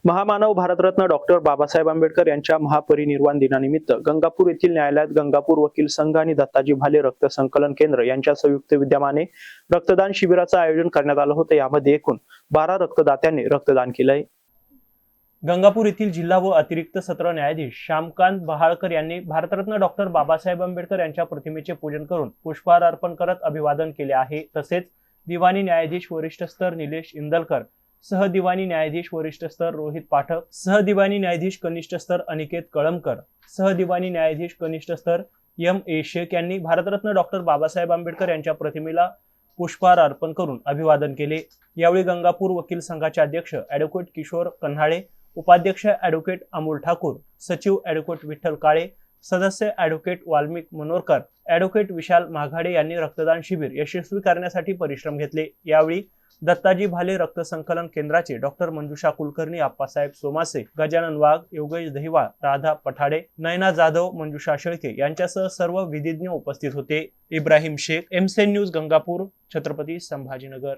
महामानव भारतरत्न डॉक्टर बाबासाहेब आंबेडकर यांच्या महापरिनिर्वाण दिनानिमित्त गंगापूर येथील न्यायालयात गंगापूर वकील संघ आणि दत्ताजी भाले रक्त संकलन केंद्र यांच्या संयुक्त विद्यमाने रक्तदान शिबिराचं आयोजन करण्यात आलं होतं। यामध्ये एकूण 12 रक्तदात्यांनी रक्तदान केलंय। गंगापूर येथील जिल्हा व अतिरिक्त सत्र न्यायाधीश श्यामकांत बहाळकर यांनी भारतरत्न डॉक्टर बाबासाहेब आंबेडकर यांच्या प्रतिमेचे पूजन करून पुष्पहार अर्पण करत अभिवादन केले आहे। तसेच दिवाणी न्यायाधीश वरिष्ठ स्तर निलेश इंदलकर, सहदिवाणी न्यायाधीश वरिष्ठ स्तर रोहित पाठक, सहदिवाणी न्यायाधीश कनिष्ठ स्तर अनिकेत कळमकर, सहदिवाणी न्यायाधीश कनिष्ठ स्तर M.A. शेख यांनी भारतरत्न डॉक्टर बाबासाहेब आंबेडकर यांच्या प्रतिमेला पुष्पहार अर्पण करून अभिवादन केले। यावेळी गंगापूर वकील संघाचे अध्यक्ष ॲडव्होकेट किशोर कन्हाळे, उपाध्यक्ष ॲडव्होकेट अमोल ठाकूर, सचिव ॲडव्होकेट विठ्ठल काळे, सदस्य ॲडव्होकेट वाल्मिक मनोरकर, ॲडव्होकेट विशाल माघाडे यांनी रक्तदान शिबिर यशस्वी करण्यासाठी परिश्रम घेतले। यावेळी दत्ताजी भाले रक्त संकलन केंद्राचे डॉक्टर मंजुषा कुलकर्णी, आप्पासाहेब सोमासे, गजानन वाघ, योगेश दहिवाळ, राधा पठाडे, नयना जाधव, मंजुषा शेळके यांच्यासह सर्व विधिज्ञ उपस्थित होते। इब्राहिम शेख, एमसेन न्यूज, गंगापूर, छत्रपती संभाजीनगर।